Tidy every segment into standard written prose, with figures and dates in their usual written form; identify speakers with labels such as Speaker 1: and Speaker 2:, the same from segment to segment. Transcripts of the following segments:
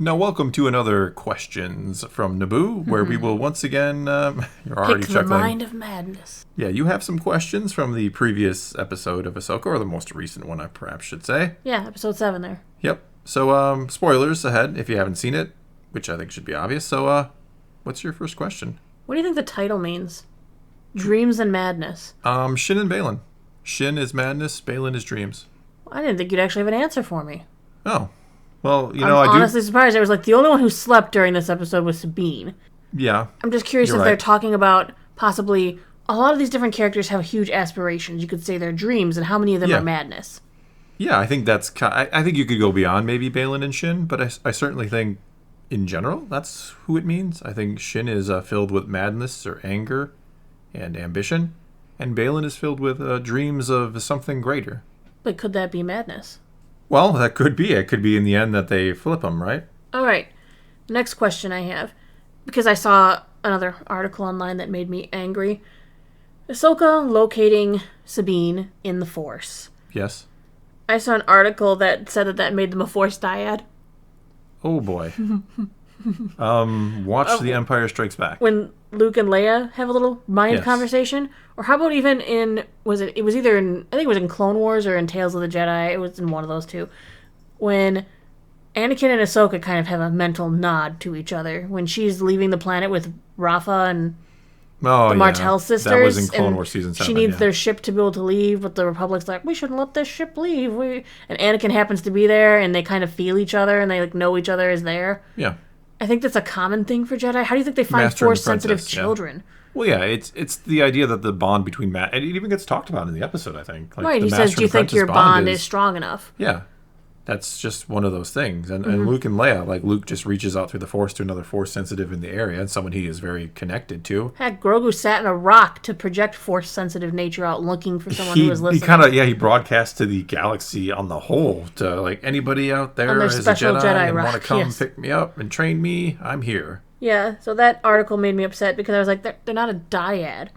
Speaker 1: Now, welcome to another Questions from Naboo, where we will once again, you're already
Speaker 2: Pick the
Speaker 1: chuckling.
Speaker 2: mind of madness.
Speaker 1: Yeah, you have some questions from the previous episode of Ahsoka, or the most recent one, I perhaps should say.
Speaker 2: Yeah, episode 7 there.
Speaker 1: Yep. So, spoilers ahead if you haven't seen it, which I think should be obvious. So, what's your first question?
Speaker 2: What do you think the title means? Dreams and madness.
Speaker 1: Shin and Baylan. Shin is madness, Baylan is dreams.
Speaker 2: I didn't think you'd actually have an answer for me.
Speaker 1: Oh. Well,
Speaker 2: I'm honestly surprised. I was like, the only one who slept during this episode was Sabine.
Speaker 1: Yeah.
Speaker 2: I'm just curious if they're talking about possibly... A lot of these different characters have huge aspirations. You could say they're dreams, and how many of them are madness?
Speaker 1: Yeah, I think that's... I think you could go beyond maybe Baylan and Shin, but I certainly think, in general, that's who it means. I think Shin is filled with madness or anger and ambition, and Baylan is filled with dreams of something greater.
Speaker 2: But could that be madness?
Speaker 1: Well, that could be. It could be in the end that they flip them, right?
Speaker 2: All right. Next question I have, because I saw another article online that made me angry. Ahsoka locating Sabine in the Force.
Speaker 1: Yes.
Speaker 2: I saw an article that said that made them a Force dyad.
Speaker 1: Oh, boy. Watch The Empire Strikes Back.
Speaker 2: When Luke and Leia have a little mind conversation? Or how about even in... it was either in... I think it was in Clone Wars or in Tales of the Jedi. It was in one of those two. When Anakin and Ahsoka kind of have a mental nod to each other. When she's leaving the planet with Rafa and the Martell sisters.
Speaker 1: That was in Clone Wars Season 7.
Speaker 2: She needs their ship to be able to leave, but the Republic's like, we shouldn't let this ship leave. And Anakin happens to be there, and they kind of feel each other, and they know each other is there.
Speaker 1: Yeah.
Speaker 2: I think that's a common thing for Jedi. How do you think they find Force-sensitive children?
Speaker 1: Well, yeah, it's the idea that the bond between Matt... It even gets talked about in the episode, I think.
Speaker 2: Right, he says, do you think your bond is strong enough?
Speaker 1: Yeah. That's just one of those things. And Luke and Leia, Luke just reaches out through the Force to another Force-sensitive in the area, and someone he is very connected to.
Speaker 2: Heck, Grogu sat in a rock to project Force-sensitive nature out looking for someone who was listening.
Speaker 1: He broadcast to the galaxy on the whole to, anybody out there is a Jedi and want to come pick me up and train me, I'm here.
Speaker 2: Yeah, so that article made me upset because I was like, they're not a dyad.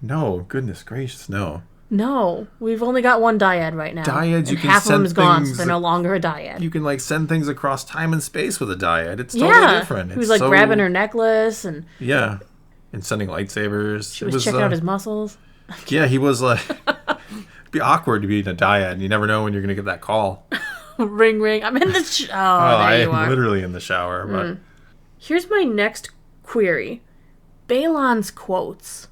Speaker 1: No, goodness gracious, no.
Speaker 2: No, we've only got one dyad right now.
Speaker 1: Dyads, you can
Speaker 2: half of
Speaker 1: send
Speaker 2: them's gone,
Speaker 1: things...
Speaker 2: so they're no longer a dyad.
Speaker 1: You can, send things across time and space with a dyad. It's totally different.
Speaker 2: He was, grabbing her necklace and...
Speaker 1: Yeah, and sending lightsabers.
Speaker 2: She was checking out his muscles.
Speaker 1: Yeah, he was it'd be awkward to be in a dyad, and you never know when you're going to get that call.
Speaker 2: Ring, ring. I'm in the shower. There you are.
Speaker 1: I'm literally in the shower, but...
Speaker 2: Here's my next query. Baylan's quotes.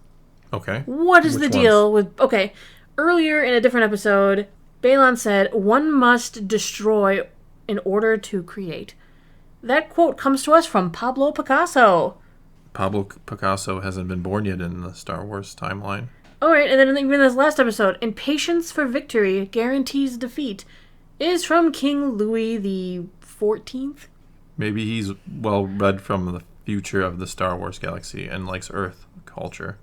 Speaker 1: Okay.
Speaker 2: What is the deal with... Okay, earlier in a different episode, Baylan said, one must destroy in order to create. That quote comes to us from Pablo Picasso.
Speaker 1: Pablo Picasso hasn't been born yet in the Star Wars timeline.
Speaker 2: All right, and then even in this last episode, impatience for victory guarantees defeat, is from King Louis the 14th.
Speaker 1: Maybe he's well read from the future of the Star Wars galaxy and likes Earth culture.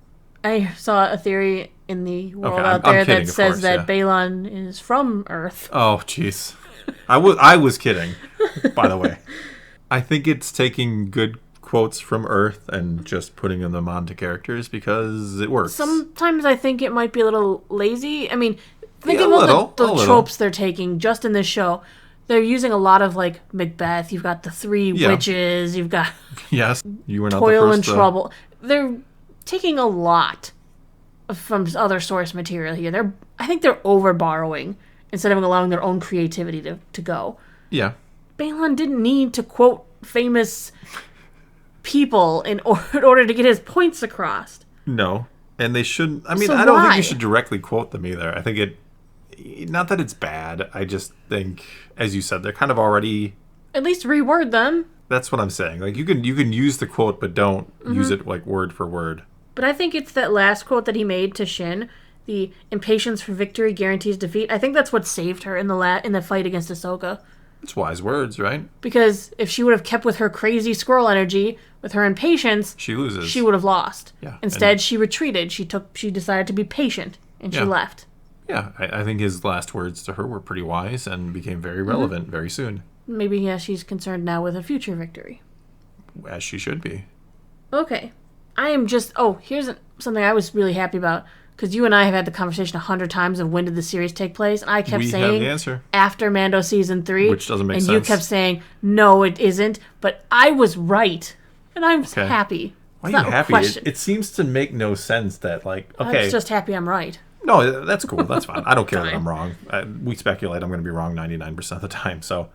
Speaker 2: I saw a theory in the world out there that says that Baylan is from Earth.
Speaker 1: Oh, jeez. I was kidding, by the way. I think it's taking good quotes from Earth and just putting them onto characters because it works.
Speaker 2: Sometimes I think it might be a little lazy. I mean, think about the tropes they're taking just in this show. They're using a lot of, Macbeth. You've got the three witches. You've got
Speaker 1: yes, you were not
Speaker 2: toil
Speaker 1: the first
Speaker 2: and trouble. They're taking a lot from other source material here. I think they're over-borrowing instead of allowing their own creativity to go.
Speaker 1: Yeah.
Speaker 2: Baylan didn't need to quote famous people in order to get his points across.
Speaker 1: No. And they shouldn't... I mean, I don't think you should directly quote them either. I think it... Not that it's bad. I just think, as you said, they're kind of already...
Speaker 2: At least reword them.
Speaker 1: That's what I'm saying. You can use the quote, but don't use it word for word.
Speaker 2: But I think it's that last quote that he made to Shin, the impatience for victory guarantees defeat. I think that's what saved her in the fight against Ahsoka. It's
Speaker 1: wise words, right?
Speaker 2: Because if she would have kept with her crazy squirrel energy, with her impatience,
Speaker 1: she loses.
Speaker 2: She would have lost.
Speaker 1: Yeah.
Speaker 2: Instead, she retreated. She decided to be patient, and she left.
Speaker 1: Yeah, I think his last words to her were pretty wise and became very relevant very soon.
Speaker 2: Maybe, she's concerned now with a future victory.
Speaker 1: As she should be.
Speaker 2: Okay. I am just... Oh, here's something I was really happy about. Because you and I have had the conversation 100 times of when did the series take place, and I kept
Speaker 1: We
Speaker 2: saying
Speaker 1: have the answer.
Speaker 2: after Mando season 3,
Speaker 1: Which doesn't make
Speaker 2: and
Speaker 1: sense.
Speaker 2: you kept saying no, it isn't. But I was right, and I'm
Speaker 1: Okay.
Speaker 2: happy.
Speaker 1: Why
Speaker 2: It's
Speaker 1: are
Speaker 2: not
Speaker 1: you
Speaker 2: a
Speaker 1: happy?
Speaker 2: question.
Speaker 1: It seems to make no sense that, like,
Speaker 2: I
Speaker 1: okay.
Speaker 2: was just happy I'm right.
Speaker 1: No, that's cool. That's fine. I don't care that
Speaker 2: Fine.
Speaker 1: I'm wrong. We speculate I'm going to be wrong 99% of the time. So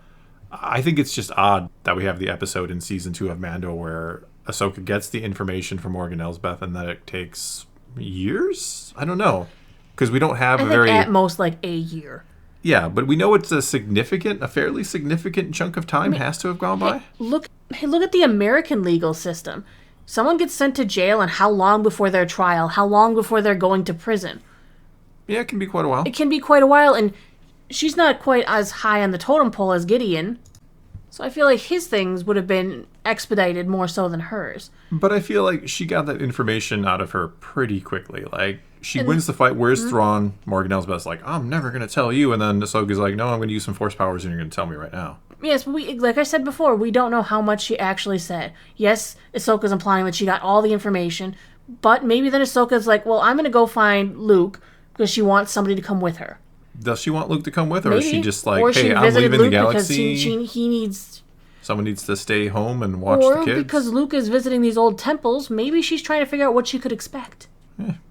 Speaker 1: I think it's just odd that we have the episode in season 2 of Mando where Ahsoka gets the information from Morgan Elsbeth and that it takes years? I don't know. Because we don't have
Speaker 2: I
Speaker 1: a
Speaker 2: think
Speaker 1: very...
Speaker 2: at most like a year.
Speaker 1: Yeah, but we know it's a fairly significant chunk of time has to have gone by.
Speaker 2: Look at the American legal system. Someone gets sent to jail, and how long before their trial? How long before they're going to prison?
Speaker 1: Yeah, it can be quite a while.
Speaker 2: It can be quite a while, and she's not quite as high on the totem pole as Gideon. So I feel like his things would have been expedited more so than hers.
Speaker 1: But I feel like she got that information out of her pretty quickly. Like, she wins the fight. Where's Thrawn? Morgan Elsbeth's like, I'm never going to tell you. And then Ahsoka's like, no, I'm going to use some force powers and you're going to tell me right now.
Speaker 2: Yes, but like I said before, we don't know how much she actually said. Yes, Ahsoka's implying that she got all the information, but maybe then Ahsoka's like, well, I'm going to go find Luke because she wants somebody to come with her.
Speaker 1: Does she want Luke to come with her?
Speaker 2: Maybe.
Speaker 1: Or is she just like,
Speaker 2: or
Speaker 1: hey,
Speaker 2: she
Speaker 1: I'm
Speaker 2: visited
Speaker 1: leaving
Speaker 2: Luke
Speaker 1: the galaxy.
Speaker 2: because he needs...
Speaker 1: Someone needs to stay home and watch
Speaker 2: Or
Speaker 1: the kids.
Speaker 2: because Luke is visiting these old temples, maybe she's trying to figure out what she could expect.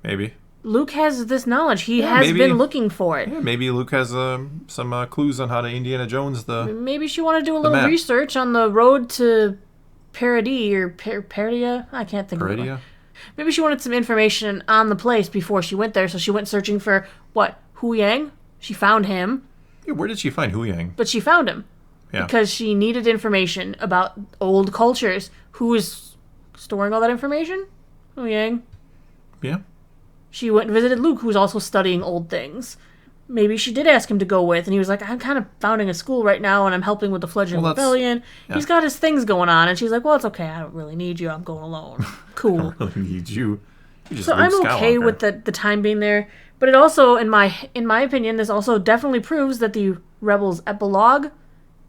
Speaker 1: Maybe.
Speaker 2: Luke has this knowledge. He has been looking for it.
Speaker 1: Yeah, maybe Luke has some clues on how to Indiana Jones the...
Speaker 2: Maybe she wanted to do a little
Speaker 1: map.
Speaker 2: research on the road to Paradis or Paradia. I can't think of it.
Speaker 1: Paradia?
Speaker 2: Maybe she wanted some information on the place before she went there, so she went searching for, Hu Yang? She found him,
Speaker 1: Yeah, where did she find Hu Yang?
Speaker 2: but she found him.
Speaker 1: Yeah.
Speaker 2: Because she needed information about old cultures. Who is storing all that information? Hu Yang.
Speaker 1: Yeah.
Speaker 2: She went and visited Luke, who was also studying old things. Maybe she did ask him to go with, and he was like, I'm kind of founding a school right now, and I'm helping with the fledgling rebellion. Yeah. He's got his things going on, and she's like, well, it's okay, I don't really need you, I'm going alone. Cool.
Speaker 1: I don't really need you.
Speaker 2: So I'm okay with the time being there, but it also, in my opinion, this also definitely proves that the Rebels epilogue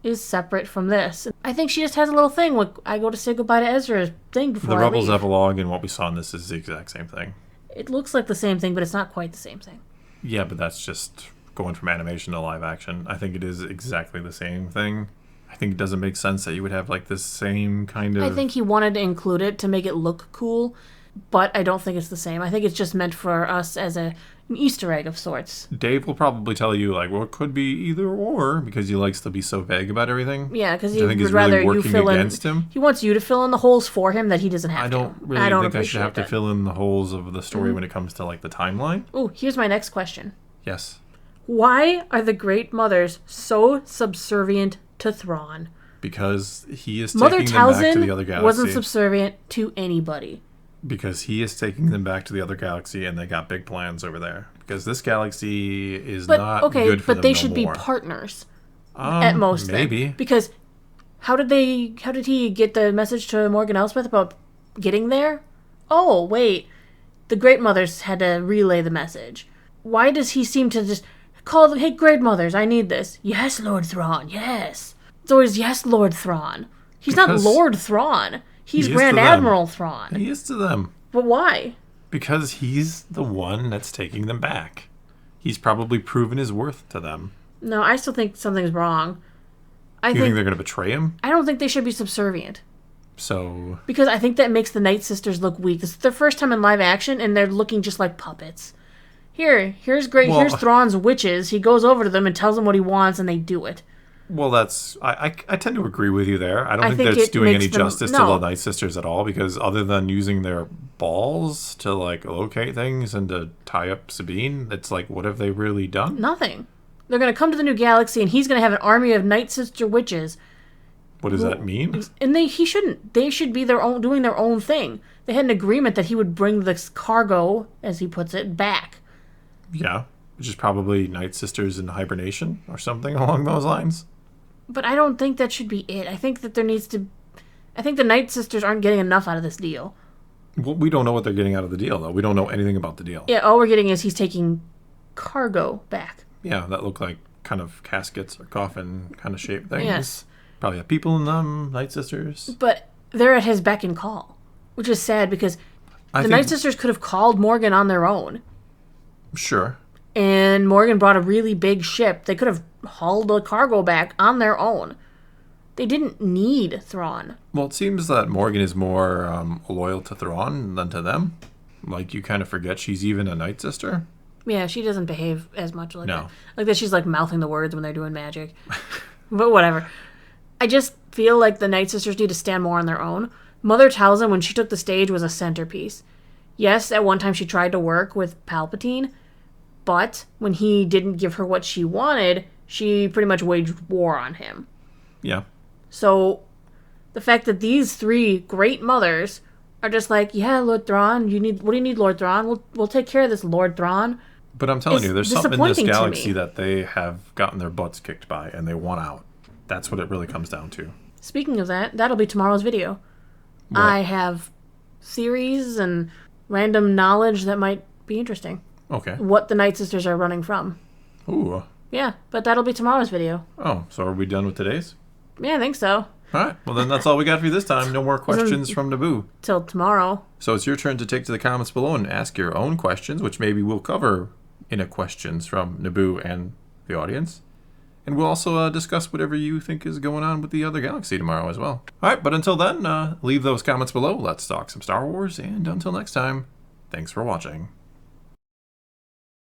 Speaker 2: is separate from this. I think she just has a little thing, like, I go to say goodbye to Ezra thing before I leave.
Speaker 1: The Rebels epilogue and what we saw in this is the exact same thing.
Speaker 2: It looks like the same thing, but it's not quite the same thing.
Speaker 1: Yeah, but that's just going from animation to live action. I think it is exactly the same thing. I think it doesn't make sense that you would have like this same kind of...
Speaker 2: I think he wanted to include it to make it look cool, but I don't think it's the same. I think it's just meant for us as an Easter egg of sorts.
Speaker 1: Dave will probably tell you, like, well, it could be either or, because he likes to be so vague about everything.
Speaker 2: Yeah, because he would
Speaker 1: really
Speaker 2: rather you
Speaker 1: working
Speaker 2: fill
Speaker 1: against
Speaker 2: in...
Speaker 1: him.
Speaker 2: He wants you to fill in the holes for him that he doesn't have
Speaker 1: I
Speaker 2: to.
Speaker 1: don't really think I should have
Speaker 2: that.
Speaker 1: to fill in the holes of the story when it comes to, like, the timeline.
Speaker 2: Oh, here's my next question.
Speaker 1: Yes.
Speaker 2: Why are the Great Mothers so subservient to Thrawn?
Speaker 1: Because he is
Speaker 2: Mother
Speaker 1: taking them back to the
Speaker 2: Talzin
Speaker 1: other galaxy.
Speaker 2: wasn't subservient to anybody.
Speaker 1: Because he is taking them back to the other galaxy, and they got big plans over there. Because this galaxy is not good for them
Speaker 2: but they
Speaker 1: no
Speaker 2: should
Speaker 1: more.
Speaker 2: be partners at most.
Speaker 1: Maybe
Speaker 2: then. Because how did he get the message to Morgan Elsbeth about getting there? Oh wait, the Great Mothers had to relay the message. Why does he seem to just call them, hey Great Mothers, I need this. Yes, Lord Thrawn. Yes. It's always yes, Lord Thrawn. He's not Lord Thrawn. He's Grand Admiral Thrawn.
Speaker 1: He is to them.
Speaker 2: But why?
Speaker 1: Because he's the one that's taking them back. He's probably proven his worth to them.
Speaker 2: No, I still think something's wrong.
Speaker 1: You think they're going to betray him?
Speaker 2: I don't think they should be subservient.
Speaker 1: So...
Speaker 2: Because I think that makes the Nightsisters look weak. This is their first time in live action, and they're looking just like puppets. Here's Thrawn's witches. He goes over to them and tells them what he wants, and they do it.
Speaker 1: Well, that's... I tend to agree with you there. I don't think that's doing any justice to the Nightsisters at all, because other than using their balls to, like, locate things and to tie up Sabine, it's like, what have they really done?
Speaker 2: Nothing. They're going to come to the new galaxy, and he's going to have an army of Nightsister witches.
Speaker 1: What does that mean?
Speaker 2: And he shouldn't. They should be doing their own thing. They had an agreement that he would bring this cargo, as he puts it, back.
Speaker 1: Yeah, which is probably Nightsisters in hibernation or something along those lines.
Speaker 2: But I don't think that should be it. I think that I think the Nightsisters aren't getting enough out of this deal.
Speaker 1: Well, we don't know what they're getting out of the deal, though. We don't know anything about the deal.
Speaker 2: Yeah, all we're getting is he's taking cargo back.
Speaker 1: Yeah, that look like kind of caskets or coffin kind of shaped things.
Speaker 2: Yes.
Speaker 1: Probably have people in them, Nightsisters.
Speaker 2: But they're at his beck and call, which is sad because the Nightsisters could have called Morgan on their own.
Speaker 1: Sure.
Speaker 2: And Morgan brought a really big ship. They could have hauled the cargo back on their own. They didn't need Thrawn.
Speaker 1: Well, it seems that Morgan is more loyal to Thrawn than to them. Like, you kind of forget she's even a Nightsister.
Speaker 2: Yeah, she doesn't behave as much like
Speaker 1: No.
Speaker 2: that. Like that she's like mouthing the words when they're doing magic. But whatever. I just feel like the Nightsisters need to stand more on their own. Mother Talzin, when she took the stage, was a centerpiece. Yes, at one time she tried to work with Palpatine, but when he didn't give her what she wanted, she pretty much waged war on him.
Speaker 1: Yeah.
Speaker 2: So the fact that these three great mothers are just like, yeah, Lord Thrawn, what do you need, Lord Thrawn? We'll take care of this, Lord Thrawn.
Speaker 1: But I'm telling
Speaker 2: It's
Speaker 1: you, there's something in this
Speaker 2: disappointing to
Speaker 1: galaxy
Speaker 2: me.
Speaker 1: that they have gotten their butts kicked by, and they want out. That's what it really comes down to.
Speaker 2: Speaking of that, that'll be tomorrow's video.
Speaker 1: What?
Speaker 2: I have theories and random knowledge that might be interesting.
Speaker 1: Okay.
Speaker 2: What the Nightsisters are running from.
Speaker 1: Ooh.
Speaker 2: Yeah, but that'll be tomorrow's video.
Speaker 1: Oh, so are we done with today's?
Speaker 2: Yeah, I think so.
Speaker 1: All right. Well, then that's all we got for you this time. No more questions from Naboo.
Speaker 2: Till tomorrow.
Speaker 1: So it's your turn to take to the comments below and ask your own questions, which maybe we'll cover in a questions from Naboo and the audience. And we'll also discuss whatever you think is going on with the other galaxy tomorrow as well. All right, but until then, leave those comments below. Let's talk some Star Wars, and until next time, thanks for watching.